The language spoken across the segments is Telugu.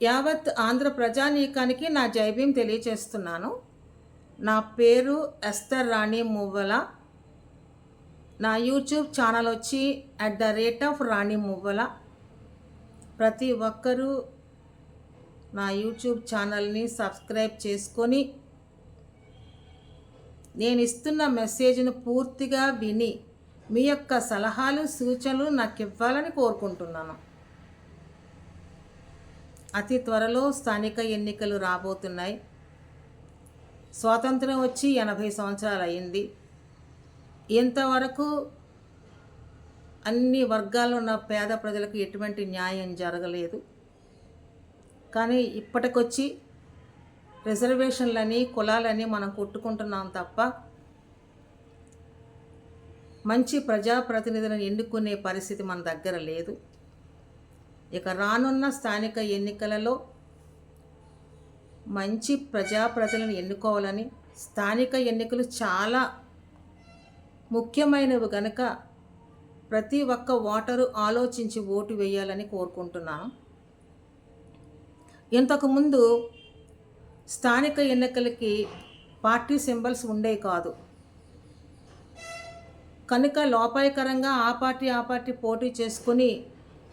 యావత్ ఆంధ్ర ప్రజానీకానికి నా జైభీం తెలియచేస్తున్నాను. నా పేరు ఎస్తర్ రాణి మువ్వల. నా యూట్యూబ్ ఛానల్ వచ్చి @రాణి మువ్వల. ప్రతి ఒక్కరూ నా యూట్యూబ్ ఛానల్ని సబ్స్క్రైబ్ చేసుకొని నేను ఇస్తున్న మెసేజ్ను పూర్తిగా విని మీ యొక్క సలహాలు సూచనలు నాకు ఇవ్వాలని కోరుకుంటున్నాను. అతి త్వరలో స్థానిక ఎన్నికలు రాబోతున్నాయి. స్వాతంత్రం వచ్చి 80 సంవత్సరాలు అయింది. ఇంతవరకు అన్ని వర్గాల్లో ఉన్న పేద ప్రజలకు ఎటువంటి న్యాయం జరగలేదు. కానీ ఇప్పటికొచ్చి రిజర్వేషన్లని కులాలని మనం కొట్టుకుంటున్నాం తప్ప మంచి ప్రజాప్రతినిధులను ఎన్నుకునే పరిస్థితి మన దగ్గర లేదు. ఇక రానున్న స్థానిక ఎన్నికలలో మంచి ప్రజాప్రతినిధులను ఎన్నుకోవాలని, స్థానిక ఎన్నికలు చాలా ముఖ్యమైనవి కనుక ప్రతి ఒక్క ఓటరు ఆలోచించి ఓటు వేయాలని కోరుకుంటున్నాను. ఇంతకుముందు స్థానిక ఎన్నికలకి పార్టీ సింబల్స్ ఉండేవి కాదు కనుక లోపాయకరంగా ఆ పార్టీ పోటీ చేసుకొని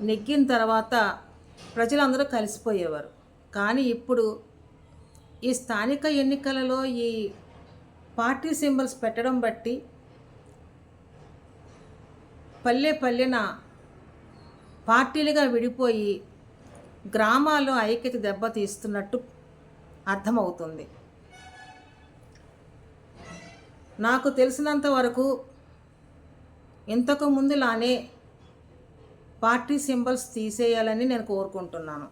నెగ్గిన తర్వాత ప్రజలందరూ కలిసిపోయేవారు. కానీ ఇప్పుడు ఈ స్థానిక ఎన్నికలలో ఈ పార్టీ సింబల్స్ పెట్టడం బట్టి పల్లెన పార్టీలుగా విడిపోయి గ్రామాల్లో ఐక్యత దెబ్బతీస్తున్నట్టు అర్థమవుతుంది. నాకు తెలిసినంత వరకు ఇంతకు ముందులానే పార్టీ సింబల్స్ తీసేయాలని నేను కోరుకుంటున్నాను.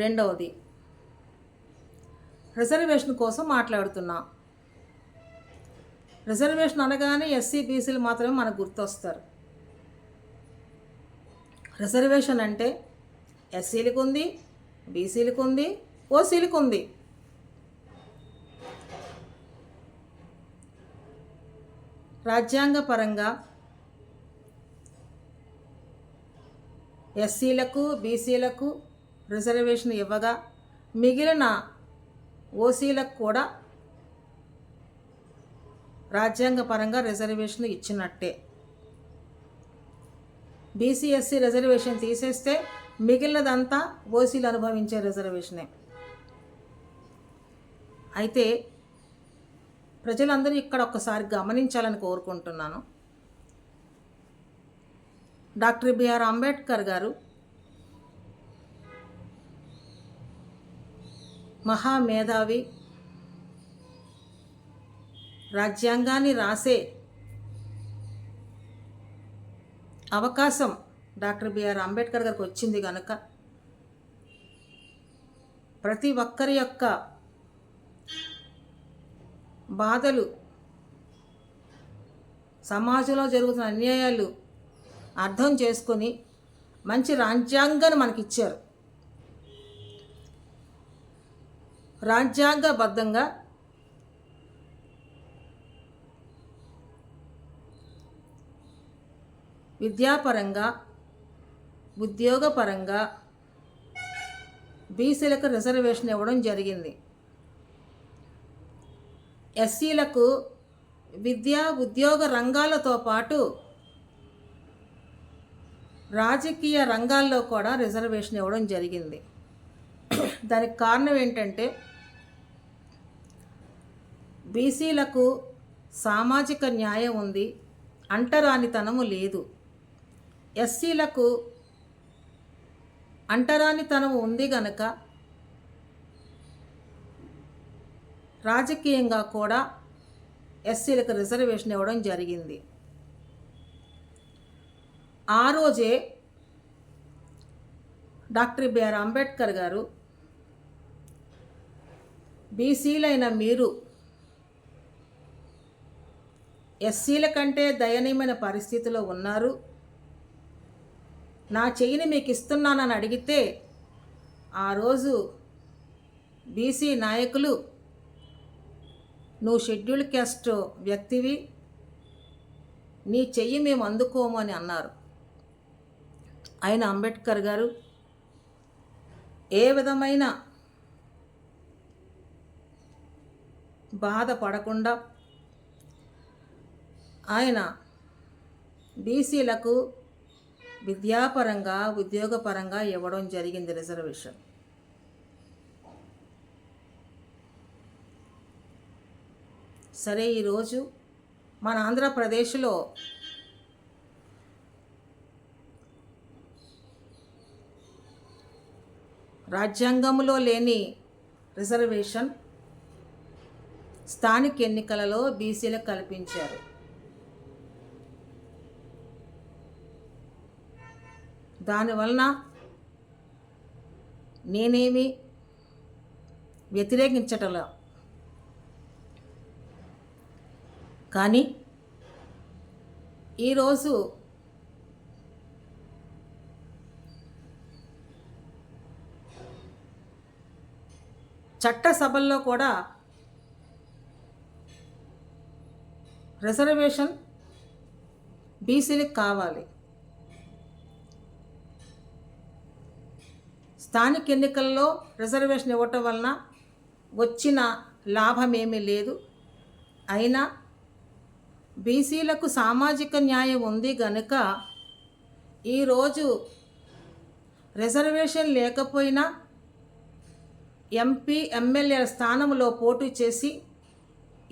రెండవది, రిజర్వేషన్ కోసం మాట్లాడుతున్నా. రిజర్వేషన్ అనగానే ఎస్సీ బీసీలు మాత్రమే మనకు గుర్తొస్తారు. రిజర్వేషన్ అంటే ఎస్సీలకు ఉంది, బీసీలకు ఉంది, ఓసీలకు ఉంది. రాజ్యాంగపరంగా ఎస్సీలకు బీసీలకు రిజర్వేషన్ ఇవ్వగా మిగిలిన ఓసీలకు కూడా రాజ్యాంగపరంగా రిజర్వేషన్ ఇచ్చినట్టే. బీసీ ఎస్సీ రిజర్వేషన్ తీసేస్తే మిగిలినదంతా ఓసీలు అనుభవించే రిజర్వేషనే. అయితే ప్రజలందరూ ఇక్కడ ఒక్కసారి గమనించాలని కోరుకుంటున్నాను. డాక్టర్ బిఆర్ అంబేద్కర్ గారు మహామేధావి, రాజ్యాంగాన్ని రాసే అవకాశం డాక్టర్ బిఆర్ అంబేద్కర్ గారికి వచ్చింది కనుక ప్రతి ఒక్కరి యొక్క బాధలు, సమాజంలో జరుగుతున్న అన్యాయాలు అర్థం చేసుకొని మంచి రాజ్యాంగాన్ని మనకిచ్చారు. రాజ్యాంగబద్ధంగా విద్యాపరంగా, ఉద్యోగపరంగా బీసీలకు రిజర్వేషన్ ఇవ్వడం జరిగింది. ఎస్సీలకు విద్యా ఉద్యోగ రంగాలతో పాటు రాజకీయ రంగాల్లో కూడా రిజర్వేషన్ ఇవ్వడం జరిగింది. దానికి కారణం ఏంటంటే బీసీలకు సామాజిక న్యాయం ఉంది, అంటరానితనము లేదు. ఎస్సీలకు అంటరానితనము ఉంది గనక రాజకీయంగా కూడా ఎస్సీలకు రిజర్వేషన్ ఇవ్వడం జరిగింది. ఆ రోజే డాక్టర్ బిఆర్ అంబేద్కర్ గారు బీసీలైన మీరు ఎస్సీల కంటే దయనీయమైన పరిస్థితిలో ఉన్నారు, నా చెయ్యిని మీకు ఇస్తున్నానని అడిగితే ఆ రోజు బీసీ నాయకులు నువ్వు షెడ్యూల్ క్యాస్ట్ వ్యక్తివి, నీ చెయ్యి మేము అందుకోము అని అన్నారు. ఆయన అంబేద్కర్ గారు ఏ విధమైన బాధపడకుండా ఆయన బీసీలకు విద్యాపరంగా ఉద్యోగపరంగా ఇవ్వడం జరిగింది రిజర్వేషన్. సరే, ఈరోజు మన ఆంధ్రప్రదేశ్లో రాజ్యాంగంలో లేని రిజర్వేషన్ స్థానిక ఎన్నికలలో బీసీలకు కల్పించారు. దానివలన నేనేమి వ్యతిరేకించటంలా, కానీ ఈరోజు చట్టసభల్లో కూడా రిజర్వేషన్ బీసీలకు కావాలి. స్థానిక ఎన్నికల్లో రిజర్వేషన్ ఇవ్వటం వలన వచ్చిన లాభం ఏమీ లేదు. అయినా బీసీలకు సామాజిక న్యాయం ఉంది గనుక ఈరోజు రిజర్వేషన్ లేకపోయినా ఎంపీ ఎమ్మెల్యే స్థానంలో పోటీ చేసి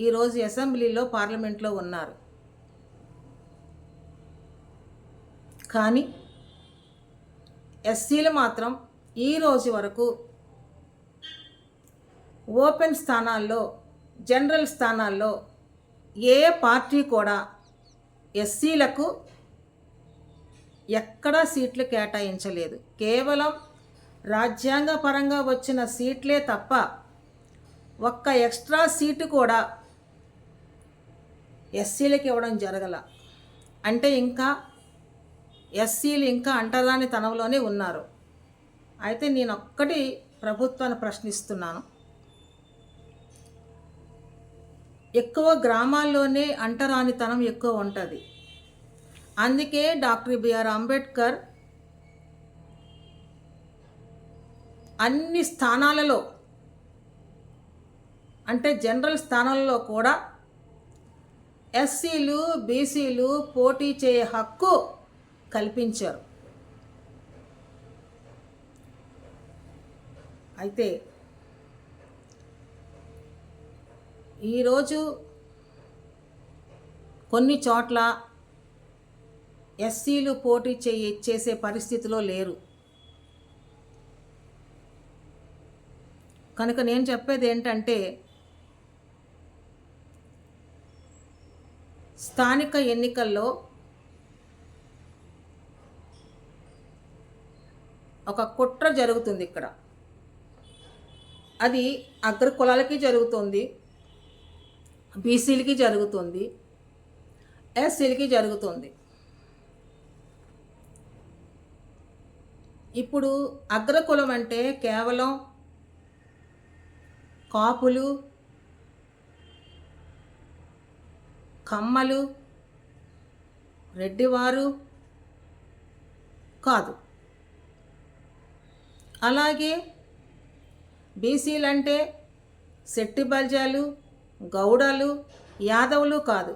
ఈరోజు అసెంబ్లీలో పార్లమెంట్లో ఉన్నారు. కానీ ఎస్సీలు మాత్రం ఈరోజు వరకు ఓపెన్ స్థానాల్లో, జనరల్ స్థానాల్లో ఏ పార్టీ కూడా ఎస్సీలకు ఎక్కడా సీట్లు కేటాయించలేదు. కేవలం రాజ్యాంగపరంగా వచ్చిన సీట్లే తప్ప ఒక్క ఎక్స్ట్రా సీటు కూడా ఎస్సీలకు ఇవ్వడం జరగల. అంటే ఇంకా ఎస్సీలు ఇంకా అంటరాని తనంలోనే ఉన్నారు. అయితే నేను ఒక్కటి ప్రభుత్వాన్ని ప్రశ్నిస్తున్నాను. ఎక్కువ గ్రామాల్లోనే అంటరానితనం ఎక్కువ ఉంటుంది. అందుకే డాక్టర్ బిఆర్ అంబేద్కర్ అన్ని స్థానాలలో, అంటే జనరల్ స్థానాలలో కూడా ఎస్సీలు బీసీలు పోటీ చేయ హక్కు కల్పించారు. అయితే ఈరోజు కొన్ని చోట్ల ఎస్సీలు పోటీ చేసే పరిస్థితిలో లేరు. కనుక నేను చెప్పేది ఏంటంటే, స్థానిక ఎన్నికల్లో ఒక కుట్ర జరుగుతుంది. ఇక్కడ అది అగ్ర కులాలకి జరుగుతుంది, బీసీలకి జరుగుతుంది, ఎస్సీలకి జరుగుతుంది. ఇప్పుడు అగ్రకులం అంటే కేవలం కాపులు, కమ్మలు, రెడ్డివారు కాదు. అలాగే బీసీలు అంటే శెట్టి బల్జాలు, గౌడలు, యాదవులు కాదు.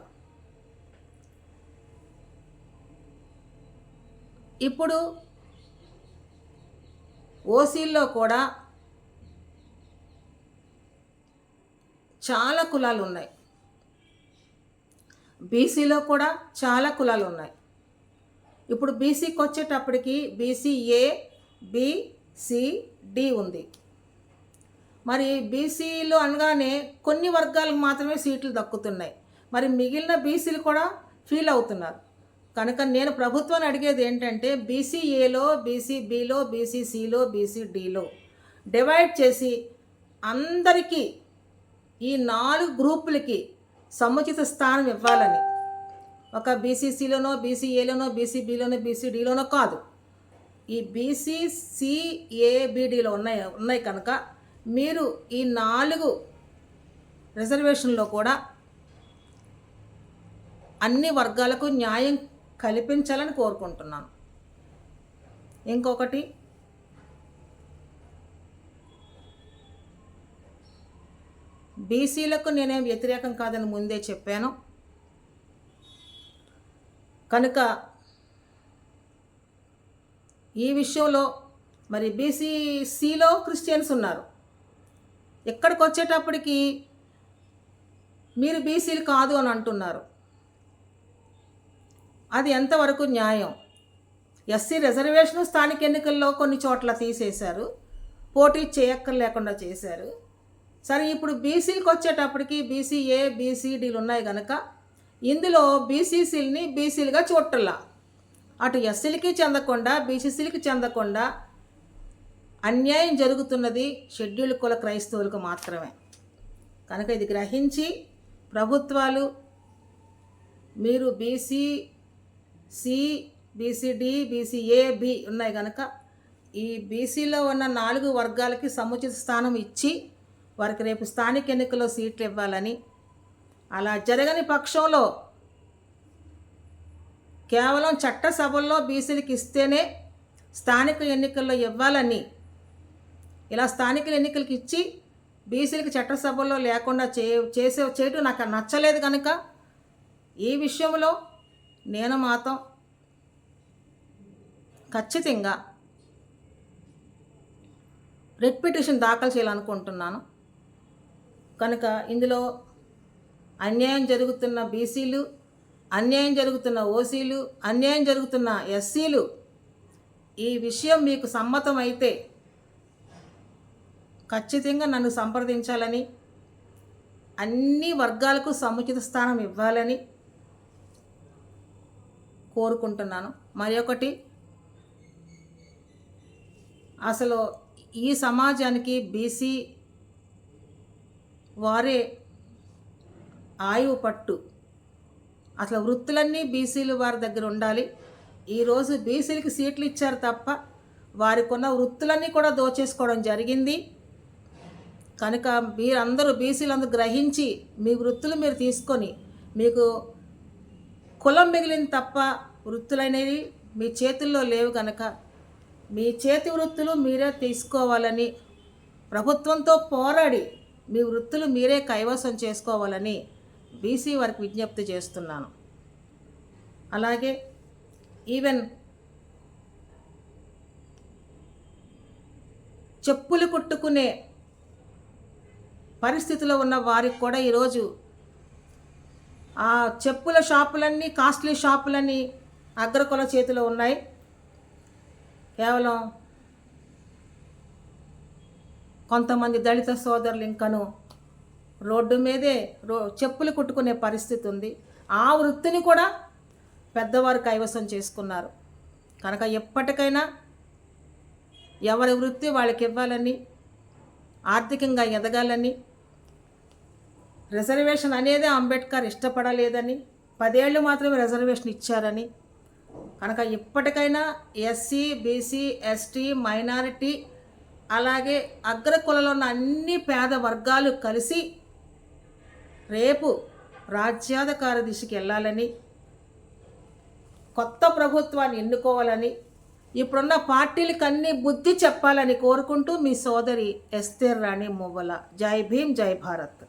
ఇప్పుడు ఓసీల్లో కూడా చాలా కులాలు ఉన్నాయి, బీసీలో కూడా చాలా కులాలు ఉన్నాయి. ఇప్పుడు బీసీకి వచ్చేటప్పటికి BC A, B, C, D ఉంది. మరి బీసీలో అనగానే కొన్ని వర్గాలకు మాత్రమే సీట్లు దక్కుతున్నాయి. మరి మిగిలిన బీసీలు కూడా ఫీల్ అవుతున్నారు. కనుక నేను ప్రభుత్వాన్ని అడిగేది ఏంటంటే, బీసీ ఏలో, బీసీ బిలో, బీసీ సిలో, బీసీ డిలో డివైడ్ చేసి అందరికీ ఈ 4 గ్రూపులకి సముచిత స్థానం ఇవ్వాలని. ఒక బీసీసీలోనో, బీసీ ఏలోనో, బీసీ బిలోనో, బీసీ డిలోనో కాదు, ఈ బీసీ సి, ఏ, బిడిలో ఉన్నాయి కనుక మీరు ఈ 4 రిజర్వేషన్లో కూడా అన్ని వర్గాలకు న్యాయం కల్పించాలని కోరుకుంటున్నాను. ఇంకొకటి, బీసీలకు నేనేం వ్యతిరేకం కాదని ముందే చెప్పాను. కనుక ఈ విషయంలో మరి బీసీలో క్రిస్టియన్స్ ఉన్నారు. ఎక్కడికి వచ్చేటప్పటికి మీరు బీసీలు కాదు అని అంటున్నారు. అది ఎంతవరకు న్యాయం? ఎస్సీ రిజర్వేషన్ స్థానిక ఎన్నికల్లో కొన్ని చోట్ల తీసేశారు, పోటీ చేయక్కర్లేకుండా చేశారు. సరే, ఇప్పుడు బీసీలకు వచ్చేటప్పటికి బీసీఏ బీసీడీలు ఉన్నాయి కనుక ఇందులో బీసీసీలని బీసీలుగా చూడటంలా, అటు ఎస్సీలకి చెందకుండా బీసీసీలకి చెందకుండా అన్యాయం జరుగుతున్నది షెడ్యూల్డ్ కుల క్రైస్తవులకు మాత్రమే. కనుక ఇది గ్రహించి ప్రభుత్వాలు మీరు బీసీసీ బీసీడీ బీసీఏ బి ఉన్నాయి కనుక ఈ బీసీలో ఉన్న 4 వర్గాలకి సముచిత స్థానం ఇచ్చి వారికి రేపు స్థానిక ఎన్నికల్లో సీట్లు ఇవ్వాలని, అలా జరగని పక్షంలో కేవలం చట్టసభల్లో బీసీలకు ఇస్తేనే స్థానిక ఎన్నికల్లో ఇవ్వాలని, ఇలా స్థానిక ఎన్నికలకు ఇచ్చి బీసీలకు చట్టసభల్లో లేకుండా చేయటం నాకు నచ్చలేదు. కనుక ఈ విషయంలో నేను మాత్రం ఖచ్చితంగా రిట్ పిటిషన్ దాఖలు చేయాలనుకుంటున్నాను. కనుక ఇందులో అన్యాయం జరుగుతున్న బీసీలు, అన్యాయం జరుగుతున్న ఓసీలు, అన్యాయం జరుగుతున్న ఎస్సీలు, ఈ విషయం మీకు సమ్మతం అయితే ఖచ్చితంగా నన్ను సంప్రదించాలని, అన్ని వర్గాలకు సముచిత స్థానం ఇవ్వాలని కోరుకుంటున్నాను. మరి ఒకటి, అసలు ఈ సమాజానికి బీసీ వారే ఆయువు పట్టు. అసలు వృత్తులన్నీ బీసీలు వారి దగ్గర ఉండాలి. ఈరోజు బీసీలకి సీట్లు ఇచ్చారు తప్ప వారికి ఉన్న వృత్తులన్నీ కూడా దోచేసుకోవడం జరిగింది. కనుక మీరందరూ బీసీలందరూ గ్రహించి మీ వృత్తులు మీరు తీసుకొని, మీకు కులం మిగిలింది తప్ప వృత్తులనేవి మీ చేతుల్లో లేవు కనుక మీ చేతి వృత్తులు మీరే తీసుకోవాలని, ప్రభుత్వంతో పోరాడి మీ వృత్తులు మీరే కైవసం చేసుకోవాలని బీసీ వారికి విజ్ఞప్తి చేస్తున్నాను. అలాగే ఈవెన్ చెప్పులు కుట్టుకునే పరిస్థితిలో ఉన్న వారికి కూడా ఈరోజు ఆ చెప్పుల షాపులన్నీ, కాస్ట్లీ షాపులన్నీ అగ్రకుల చేతిలో ఉన్నాయి. కేవలం కొంతమంది దళిత సోదరులు ఇంకను రోడ్డు మీదే చెప్పులు కుట్టుకునే పరిస్థితి ఉంది. ఆ వృత్తిని కూడా పెద్దవారు కైవసం చేసుకున్నారు. కనుక ఎప్పటికైనా ఎవరి వృత్తి వాళ్ళకి ఇవ్వాలని, ఆర్థికంగా ఎదగాలని, రిజర్వేషన్ అనేది అంబేద్కర్ ఇష్టపడలేదని, 10 ఏళ్ళు మాత్రమే రిజర్వేషన్ ఇచ్చారని, కనుక ఇప్పటికైనా ఎస్సీ బీసీ ఎస్టీ మైనారిటీ అలాగే అగ్రకులలో ఉన్న అన్ని పేద వర్గాలు కలిసి రేపు రాజ్యాధికార దిశకి వెళ్ళాలని, కొత్త ప్రభుత్వాన్ని ఎన్నుకోవాలని, ఇప్పుడున్న పార్టీలకు అన్ని బుద్ధి చెప్పాలని కోరుకుంటూ మీ సోదరి ఎస్తేర్ రాణి మువ్వల. జై భీమ్, జై భారత్.